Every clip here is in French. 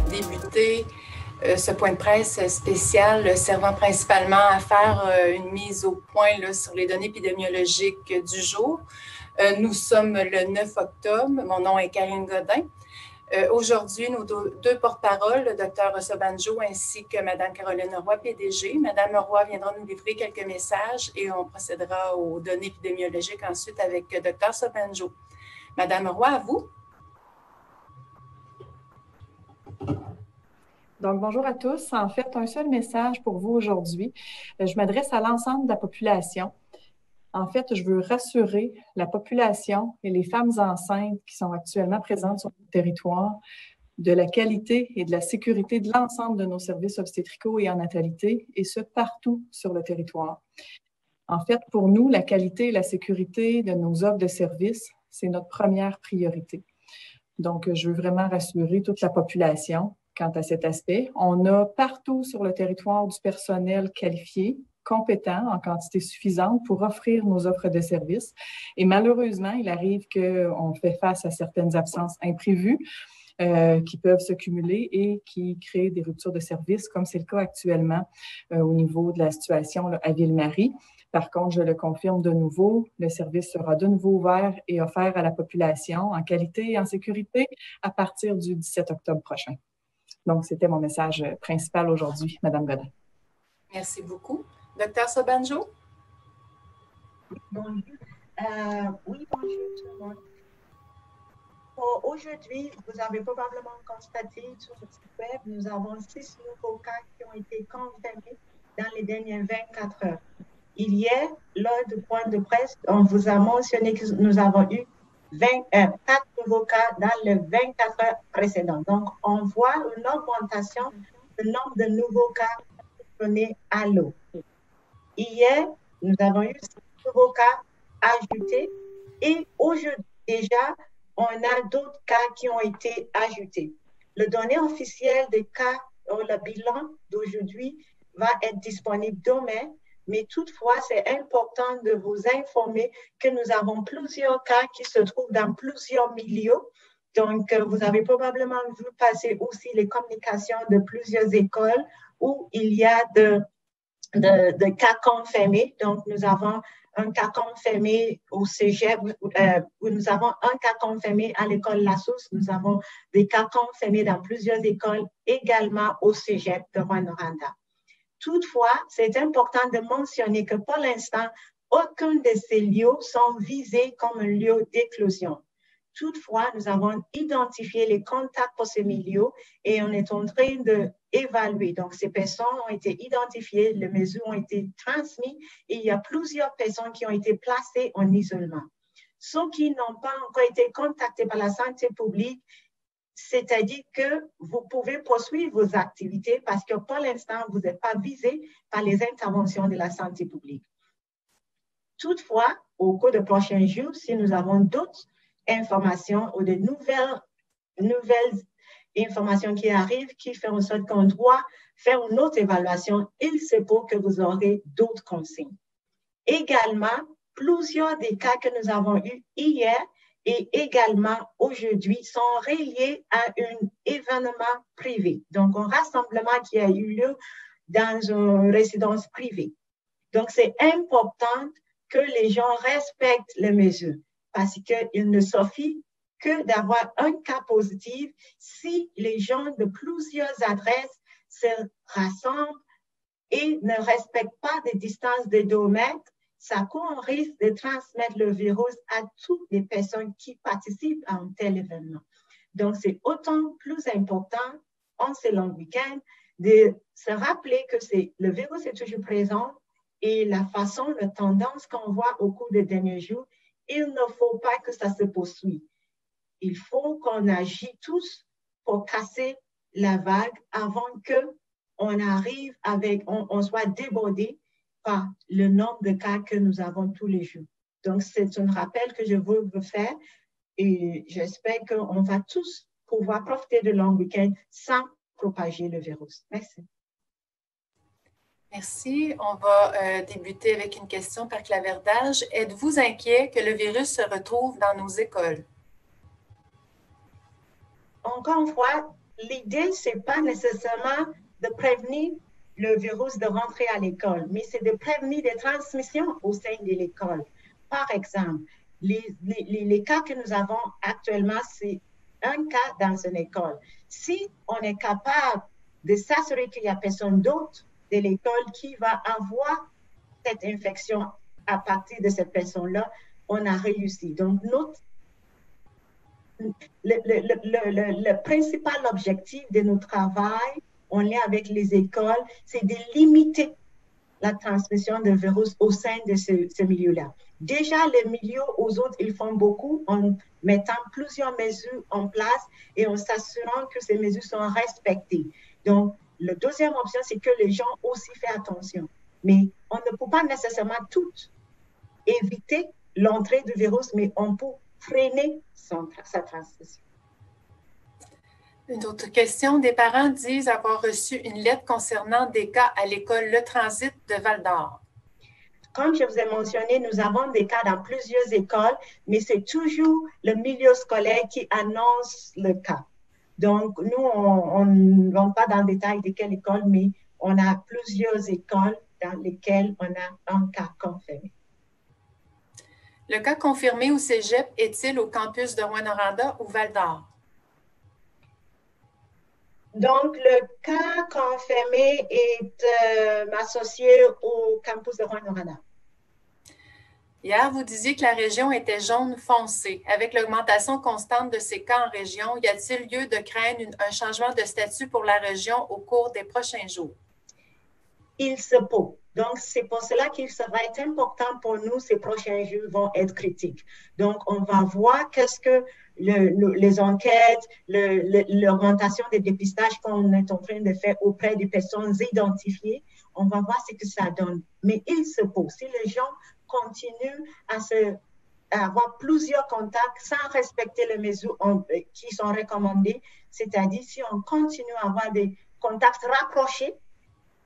débuter ce point de presse spécial servant principalement à faire une mise au point là, sur les données épidémiologiques du jour. Nous sommes le 9 octobre. Mon nom est Karine Godin. Aujourd'hui, nos deux porte-paroles, le Dr Sobanjo ainsi que Mme Caroline Roy, PDG. Mme Roy viendra nous livrer quelques messages et on procédera aux données épidémiologiques ensuite avec Dr Sobanjo. Mme Roy, à vous. Donc, bonjour à tous. En fait, un seul message pour vous aujourd'hui. Je m'adresse à l'ensemble de la population. En fait, je veux rassurer la population et les femmes enceintes qui sont actuellement présentes sur le territoire de la qualité et de la sécurité de l'ensemble de nos services obstétricaux et en natalité, et ce, partout sur le territoire. En fait, pour nous, la qualité et la sécurité de nos offres de services, c'est notre première priorité. Donc, je veux vraiment rassurer toute la population quant à cet aspect. On a partout sur le territoire du personnel qualifié, compétent, en quantité suffisante pour offrir nos offres de services. Et malheureusement, il arrive qu'on fait face à certaines absences imprévues qui peuvent se cumuler et qui créent des ruptures de service, comme c'est le cas actuellement au niveau de la situation là, à Ville-Marie. Par contre, je le confirme de nouveau, le service sera de nouveau ouvert et offert à la population en qualité et en sécurité à partir du 17 octobre prochain. Donc, c'était mon message principal aujourd'hui, Mme Godin. Merci beaucoup. Dr Sobanjo? Bonjour. Oui, bonjour tout le monde. Aujourd'hui, vous avez probablement constaté sur le site web, nous avons 6 nouveaux cas qui ont été confirmés dans les dernières 24 heures. Hier, lors du point de presse, on vous a mentionné que nous avons eu 4 nouveaux cas dans les 24 heures précédentes. Donc, on voit une augmentation du nombre de nouveaux cas donnés à l'eau. Hier, nous avons eu 6 nouveaux cas ajoutés et aujourd'hui déjà, on a d'autres cas qui ont été ajoutés. Le données officiel des cas, le bilan d'aujourd'hui va être disponible demain, mais toutefois, c'est important de vous informer que nous avons plusieurs cas qui se trouvent dans plusieurs milieux. Donc, vous avez probablement vu passer aussi les communications de plusieurs écoles où il y a de cas confirmés. Donc, nous avons un cas confirmé au cégep, où nous avons un cas confirmé à l'école La Source. Nous avons des cas confirmés dans plusieurs écoles, également au cégep de Rwanda. Toutefois, c'est important de mentionner que pour l'instant, aucun de ces lieux sont visés comme un lieu d'éclosion. Toutefois, nous avons identifié les contacts pour ces milieux et on est en train d'évaluer. Donc, ces personnes ont été identifiées, les mesures ont été transmises et il y a plusieurs personnes qui ont été placées en isolement. Ceux qui n'ont pas encore été contactés par la santé publique, c'est-à-dire que vous pouvez poursuivre vos activités parce que pour l'instant, vous n'êtes pas visé par les interventions de la santé publique. Toutefois, au cours des prochains jours, si nous avons d'autres informations ou de nouvelles informations qui arrivent, qui font en sorte qu'on doit faire une autre évaluation, il se peut que vous aurez d'autres consignes. Également, plusieurs des cas que nous avons eus hier et également aujourd'hui sont reliés à un événement privé. Donc, un rassemblement qui a eu lieu dans une résidence privée. Donc, c'est important que les gens respectent les mesures parce qu'il ne suffit que d'avoir un cas positif si les gens de plusieurs adresses se rassemblent et ne respectent pas des distances de 2 mètres. Ça court un risque de transmettre le virus à toutes les personnes qui participent à un tel événement. Donc, c'est autant plus important en ce long week-end de se rappeler que le virus est toujours présent et la façon, la tendance qu'on voit au cours des derniers jours, il ne faut pas que ça se poursuive. Il faut qu'on agisse tous pour casser la vague avant qu'on arrive on soit débordé par le nombre de cas que nous avons tous les jours. Donc, c'est un rappel que je veux vous faire et j'espère qu'on va tous pouvoir profiter de long week-end sans propager le virus. Merci. Merci. On va débuter avec une question par clavardage. Êtes-vous inquiet que le virus se retrouve dans nos écoles? Encore une fois, l'idée, ce n'est pas nécessairement de prévenir le virus de rentrer à l'école, mais c'est de prévenir des transmissions au sein de l'école. Par exemple, les cas que nous avons actuellement, c'est un cas dans une école. Si on est capable de s'assurer qu'il n'y a personne d'autre de l'école qui va avoir cette infection à partir de cette personne-là, on a réussi. Donc, le principal objectif de notre travail en lien avec les écoles, c'est de limiter la transmission de virus au sein de ce milieu-là. Déjà, les milieux aux autres, ils font beaucoup en mettant plusieurs mesures en place et en s'assurant que ces mesures sont respectées. Donc, la deuxième option, c'est que les gens aussi fassent attention. Mais on ne peut pas nécessairement tout éviter l'entrée du virus, mais on peut freiner sa transmission. Une autre question. Des parents disent avoir reçu une lettre concernant des cas à l'école Le Transit de Val-d'Or. Comme je vous ai mentionné, nous avons des cas dans plusieurs écoles, mais c'est toujours le milieu scolaire qui annonce le cas. Donc, nous, on ne rentre pas dans le détail de quelle école, mais on a plusieurs écoles dans lesquelles on a un cas confirmé. Le cas confirmé au cégep est-il au campus de Rouyn-Noranda ou Val-d'Or? Donc, le cas confirmé est associé au campus de Rouyn-Noranda. Hier, vous disiez que la région était jaune foncé. Avec l'augmentation constante de ces cas en région, y a-t-il lieu de craindre un changement de statut pour la région au cours des prochains jours? Il se peut. Donc, c'est pour cela qu'il sera important pour nous, ces prochains jours vont être critiques. Donc, on va voir qu'est-ce que les enquêtes, l'augmentation des dépistages qu'on est en train de faire auprès des personnes identifiées, on va voir ce que ça donne. Mais il se peut, si les gens continuent à avoir plusieurs contacts sans respecter les mesures qui sont recommandées, c'est-à-dire si on continue à avoir des contacts rapprochés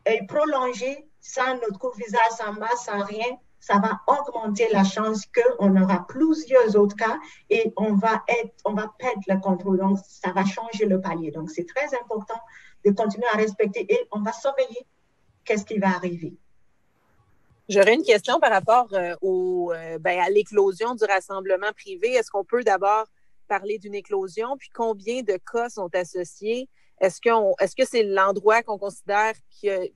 et prolongés, sans notre couvre-visage, sans masque, sans rien, ça va augmenter la chance qu'on aura plusieurs autres cas et on va perdre le contrôle. Donc, ça va changer le palier. Donc, c'est très important de continuer à respecter et on va surveiller qu'est-ce qui va arriver. J'aurais une question par rapport à l'éclosion du rassemblement privé. Est-ce qu'on peut d'abord parler d'une éclosion? Puis combien de cas sont associés? Est-ce que c'est l'endroit qu'on considère qui est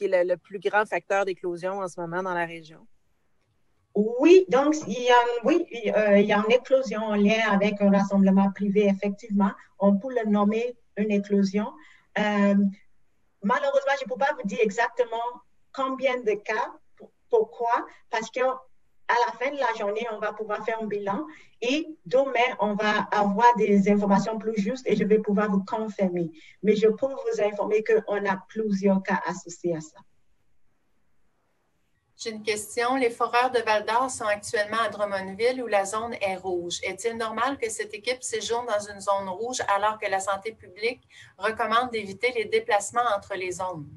le plus grand facteur d'éclosion en ce moment dans la région? Oui, donc il y a une éclosion en lien avec un rassemblement privé, effectivement. On peut le nommer une éclosion. Malheureusement, je ne peux pas vous dire exactement combien de cas. Pourquoi? Parce qu'à la fin de la journée, on va pouvoir faire un bilan et demain, on va avoir des informations plus justes et je vais pouvoir vous confirmer. Mais je peux vous informer qu'on a plusieurs cas associés à ça. J'ai une question. Les foreurs de Val-d'Or sont actuellement à Drummondville où la zone est rouge. Est-il normal que cette équipe séjourne dans une zone rouge alors que la santé publique recommande d'éviter les déplacements entre les zones?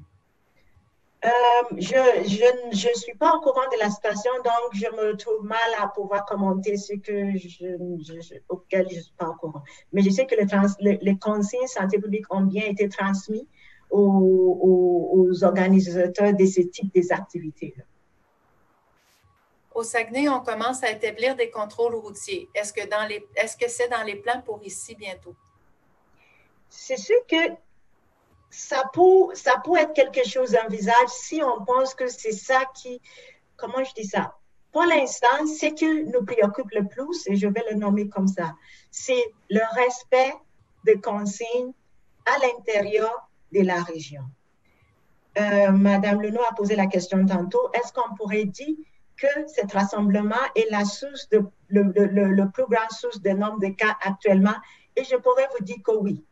Je ne suis pas au courant de la situation, donc je me trouve mal à pouvoir commenter ce auquel je ne suis pas au courant. Mais je sais que les consignes santé publique ont bien été transmises aux organisateurs de ce type d'activités-là. Au Saguenay, on commence à établir des contrôles routiers. Est-ce que c'est dans les plans pour ici bientôt? C'est sûr que ça peut être quelque chose d'envisageable si on pense que c'est ça comment je dis ça? Pour l'instant, ce qui nous préoccupe le plus, et je vais le nommer comme ça, c'est le respect des consignes à l'intérieur de la région. Madame Leno a posé la question tantôt, est-ce qu'on pourrait dire que cet rassemblement est le plus grand source de nombre de cas actuellement? Et je pourrais vous dire que oui.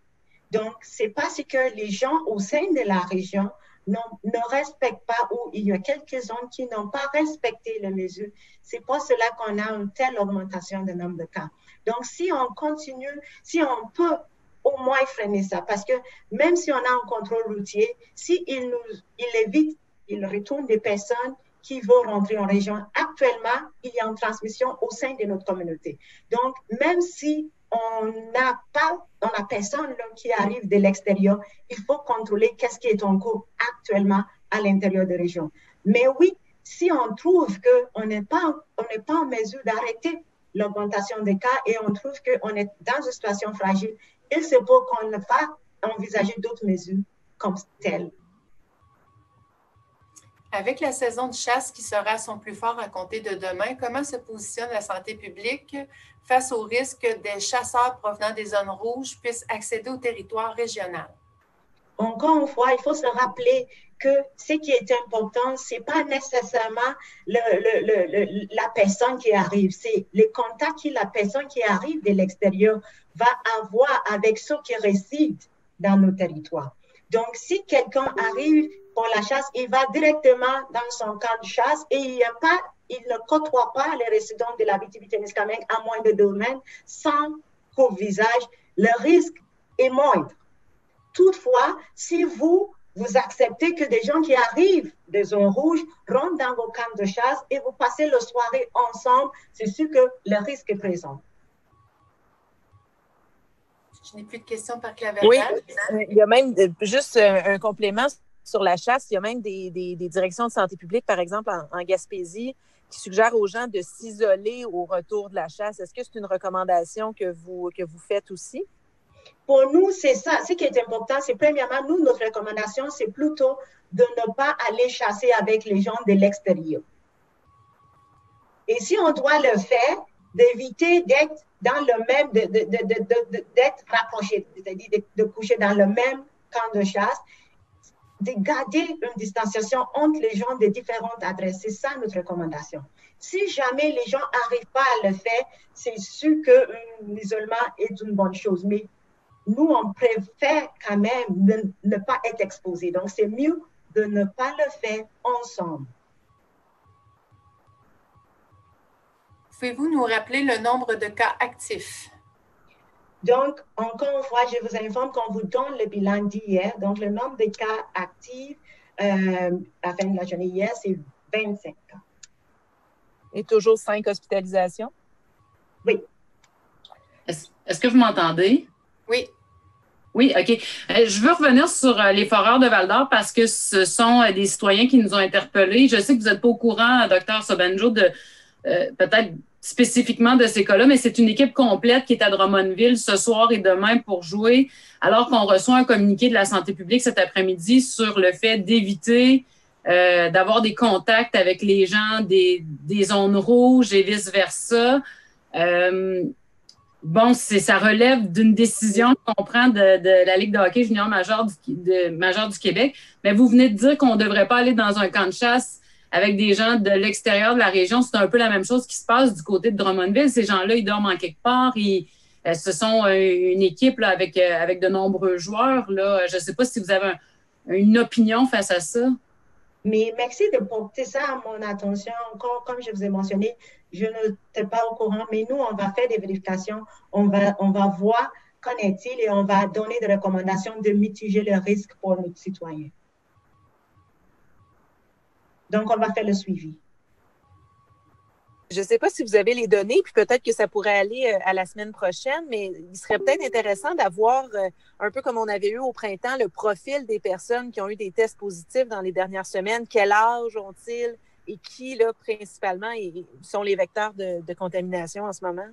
Donc, c'est parce que les gens au sein de la région ne respectent pas ou il y a quelques zones qui n'ont pas respecté les mesures. C'est pour cela qu'on a une telle augmentation de nombre de cas. Donc, si on continue, si on peut au moins freiner ça, parce que même si on a un contrôle routier, il évite, il retourne des personnes qui vont rentrer en région. Actuellement, il y a une transmission au sein de notre communauté. Donc, même si on n'a personne là, qui arrive de l'extérieur. Il faut contrôler qu'est-ce qui est en cours actuellement à l'intérieur des régions. Mais oui, si on trouve qu'on n'est pas en mesure d'arrêter l'augmentation des cas et on trouve qu'on est dans une situation fragile, il se peut qu'on ne va envisager d'autres mesures comme telles. Avec la saison de chasse qui sera à son plus fort à compter de demain, comment se positionne la santé publique face au risque des chasseurs provenant des zones rouges puissent accéder au territoire régional? Encore une fois, il faut se rappeler que ce qui est important, ce n'est pas nécessairement la personne qui arrive, c'est le contact que la personne qui arrive de l'extérieur va avoir avec ceux qui résident dans nos territoires. Donc, si quelqu'un arrive pour la chasse, il va directement dans son camp de chasse et il ne côtoie pas les résidents de l'Abitibi-Témiscamingue à moins de 2 semaines sans qu'au visage, le risque est moindre. Toutefois, si vous acceptez que des gens qui arrivent des zones rouges rentrent dans vos camps de chasse et vous passez la soirée ensemble, c'est sûr que le risque est présent. Je n'ai plus de questions par claverdage. Oui, il y a même, juste un complément sur la chasse, il y a même des directions de santé publique, par exemple en Gaspésie, qui suggèrent aux gens de s'isoler au retour de la chasse. Est-ce que c'est une recommandation que vous faites aussi? Pour nous, c'est ça. Ce qui est important, c'est premièrement, nous, notre recommandation, c'est plutôt de ne pas aller chasser avec les gens de l'extérieur. Et si on doit le faire, d'éviter d'être dans le même, d'être rapproché, c'est-à-dire de coucher dans le même camp de chasse, de garder une distanciation entre les gens de différentes adresses. C'est ça notre recommandation. Si jamais les gens n'arrivent pas à le faire, c'est sûr qu'un isolement est une bonne chose. Mais nous, on préfère quand même ne pas être exposés. Donc, c'est mieux de ne pas le faire ensemble. Pouvez-vous nous rappeler le nombre de cas actifs? Donc, encore une fois, je vous informe qu'on vous donne le bilan d'hier. Donc, le nombre de cas actifs à la fin de la journée hier, c'est 25 cas. Et toujours 5 hospitalisations? Oui. Est-ce que vous m'entendez? Oui. Oui, OK. Je veux revenir sur les foreurs de Val-d'Or parce que ce sont des citoyens qui nous ont interpellés. Je sais que vous n'êtes pas au courant, Dr Sobanjo, de peut-être spécifiquement de ces cas-là, mais c'est une équipe complète qui est à Drummondville ce soir et demain pour jouer, alors qu'on reçoit un communiqué de la santé publique cet après-midi sur le fait d'éviter d'avoir des contacts avec les gens des zones rouges et vice-versa. Bon, ça relève d'une décision qu'on prend de la Ligue de hockey junior majeure du Québec, mais vous venez de dire qu'on ne devrait pas aller dans un camp de chasse avec des gens de l'extérieur de la région. C'est un peu la même chose qui se passe du côté de Drummondville. Ces gens-là, ils dorment en quelque part. Ce sont une équipe là, avec de nombreux joueurs. Là. Je ne sais pas si vous avez une opinion face à ça. Mais merci de porter ça à mon attention. Encore, comme je vous ai mentionné, je n'étais pas au courant, mais nous, on va faire des vérifications. On va voir qu'en est-il et on va donner des recommandations de mitiger le risque pour nos citoyens. Donc, on va faire le suivi. Je ne sais pas si vous avez les données, puis peut-être que ça pourrait aller à la semaine prochaine, mais il serait peut-être intéressant d'avoir, un peu comme on avait eu au printemps, le profil des personnes qui ont eu des tests positifs dans les dernières semaines. Quel âge ont-ils et qui, là, principalement, sont les vecteurs de contamination en ce moment?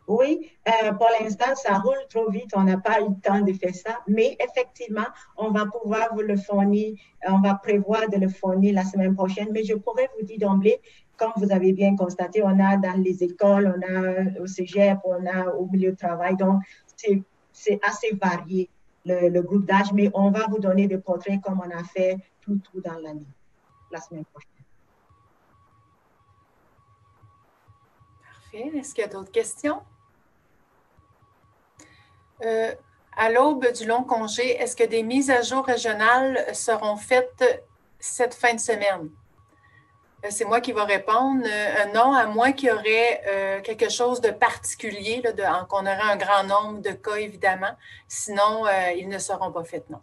Oui, pour l'instant, ça roule trop vite. On n'a pas eu le temps de faire ça. Mais effectivement, on va pouvoir vous le fournir. On va prévoir de le fournir la semaine prochaine. Mais je pourrais vous dire d'emblée, comme vous avez bien constaté, on a dans les écoles, on a au cégep, on a au milieu de travail. Donc, c'est assez varié, le groupe d'âge. Mais on va vous donner des portraits comme on a fait tout dans l'année, la semaine prochaine. Parfait. Est-ce qu'il y a d'autres questions? À l'aube du long congé, est-ce que des mises à jour régionales seront faites cette fin de semaine? C'est moi qui vais répondre. Non, à moins qu'il y aurait quelque chose de particulier, qu'on aurait un grand nombre de cas, évidemment. Sinon, ils ne seront pas faits, non.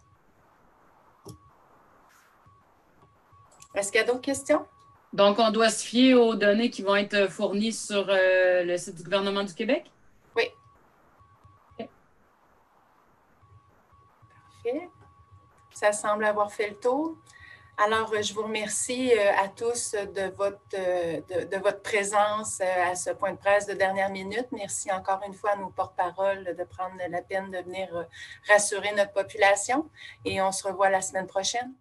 Est-ce qu'il y a d'autres questions? Donc, on doit se fier aux données qui vont être fournies sur le site du gouvernement du Québec? Oui. Parfait. Ça semble avoir fait le tour. Alors, je vous remercie à tous de votre présence à ce point de presse de dernière minute. Merci encore une fois à nos porte-paroles de prendre la peine de venir rassurer notre population et on se revoit la semaine prochaine.